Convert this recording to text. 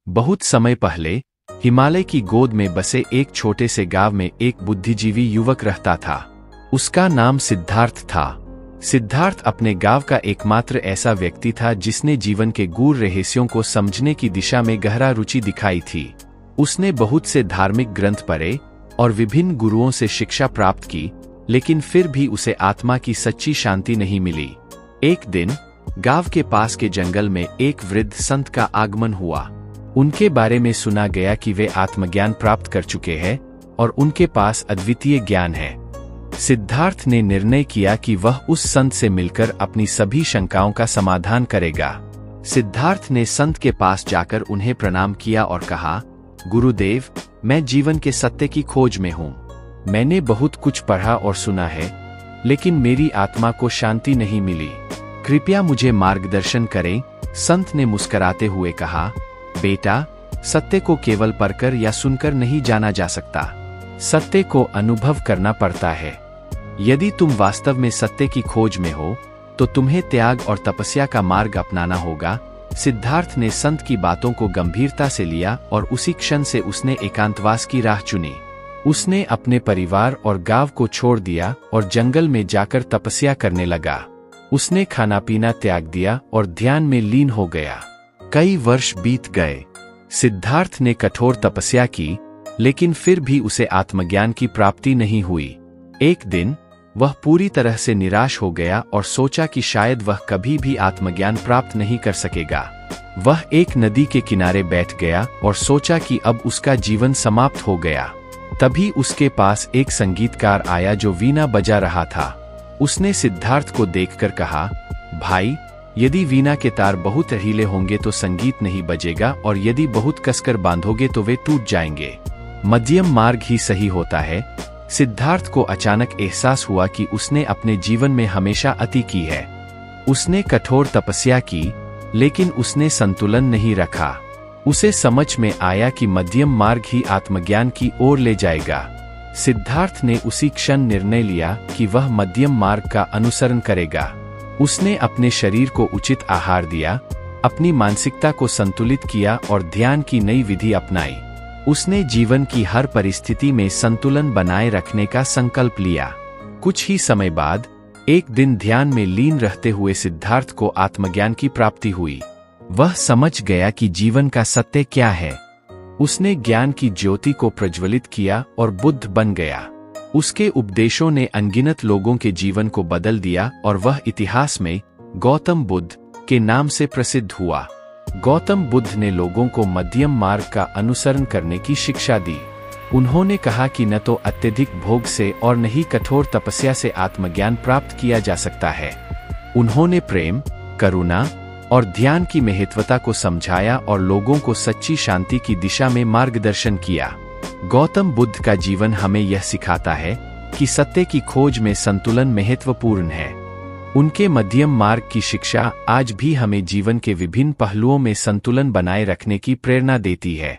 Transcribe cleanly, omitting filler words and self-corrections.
बहुत समय पहले हिमालय की गोद में बसे एक छोटे से गांव में एक बुद्धिजीवी युवक रहता था। उसका नाम सिद्धार्थ था। सिद्धार्थ अपने गांव का एकमात्र ऐसा व्यक्ति था जिसने जीवन के गूढ़ रहस्यों को समझने की दिशा में गहरा रुचि दिखाई थी। उसने बहुत से धार्मिक ग्रंथ पढ़े और विभिन्न गुरुओं से शिक्षा प्राप्त की, लेकिन फिर भी उसे आत्मा की सच्ची शांति नहीं मिली। एक दिन गांव के पास के जंगल में एक वृद्ध संत का आगमन हुआ। उनके बारे में सुना गया कि वे आत्मज्ञान प्राप्त कर चुके हैं और उनके पास अद्वितीय ज्ञान है। सिद्धार्थ ने निर्णय किया कि वह उस संत से मिलकर अपनी सभी शंकाओं का समाधान करेगा। सिद्धार्थ ने संत के पास जाकर उन्हें प्रणाम किया और कहा, गुरुदेव, मैं जीवन के सत्य की खोज में हूँ। मैंने बहुत कुछ पढ़ा और सुना है, लेकिन मेरी आत्मा को शांति नहीं मिली। कृपया मुझे मार्गदर्शन करें। संत ने मुस्कुराते हुए कहा, बेटा, सत्य को केवल पढ़कर या सुनकर नहीं जाना जा सकता। सत्य को अनुभव करना पड़ता है। यदि तुम वास्तव में सत्य की खोज में हो, तो तुम्हें त्याग और तपस्या का मार्ग अपनाना होगा। सिद्धार्थ ने संत की बातों को गंभीरता से लिया और उसी क्षण से उसने एकांतवास की राह चुनी। उसने अपने परिवार और गांव को छोड़ दिया और जंगल में जाकर तपस्या करने लगा। उसने खाना पीना त्याग दिया और ध्यान में लीन हो गया। कई वर्ष बीत गए। सिद्धार्थ ने कठोर तपस्या की, लेकिन फिर भी उसे आत्मज्ञान की प्राप्ति नहीं हुई। एक दिन वह पूरी तरह से निराश हो गया और सोचा कि शायद वह कभी भी आत्मज्ञान प्राप्त नहीं कर सकेगा। वह एक नदी के किनारे बैठ गया और सोचा कि अब उसका जीवन समाप्त हो गया। तभी उसके पास एक संगीतकार आया जो वीणा बजा रहा था। उसने सिद्धार्थ को देखकर कहा, भाई, यदि वीणा के तार बहुत ढीले होंगे तो संगीत नहीं बजेगा, और यदि बहुत कसकर बांधोगे तो वे टूट जाएंगे। मध्यम मार्ग ही सही होता है। सिद्धार्थ को अचानक एहसास हुआ कि उसने अपने जीवन में हमेशा अति की है। उसने कठोर तपस्या की, लेकिन उसने संतुलन नहीं रखा। उसे समझ में आया कि मध्यम मार्ग ही आत्मज्ञान की ओर ले जाएगा। सिद्धार्थ ने उसी क्षण निर्णय लिया कि वह मध्यम मार्ग का अनुसरण करेगा। उसने अपने शरीर को उचित आहार दिया, अपनी मानसिकता को संतुलित किया और ध्यान की नई विधि अपनाई। उसने जीवन की हर परिस्थिति में संतुलन बनाए रखने का संकल्प लिया। कुछ ही समय बाद एक दिन ध्यान में लीन रहते हुए सिद्धार्थ को आत्मज्ञान की प्राप्ति हुई। वह समझ गया कि जीवन का सत्य क्या है। उसने ज्ञान की ज्योति को प्रज्वलित किया और बुद्ध बन गया। उसके उपदेशों ने अनगिनत लोगों के जीवन को बदल दिया और वह इतिहास में गौतम बुद्ध के नाम से प्रसिद्ध हुआ। गौतम बुद्ध ने लोगों को मध्यम मार्ग का अनुसरण करने की शिक्षा दी। उन्होंने कहा कि न तो अत्यधिक भोग से और न ही कठोर तपस्या से आत्मज्ञान प्राप्त किया जा सकता है। उन्होंने प्रेम, करुणा और ध्यान की महत्वता को समझाया और लोगों को सच्ची शांति की दिशा में मार्गदर्शन किया। गौतम बुद्ध का जीवन हमें यह सिखाता है कि सत्य की खोज में संतुलन महत्वपूर्ण है। उनके मध्यम मार्ग की शिक्षा आज भी हमें जीवन के विभिन्न पहलुओं में संतुलन बनाए रखने की प्रेरणा देती है।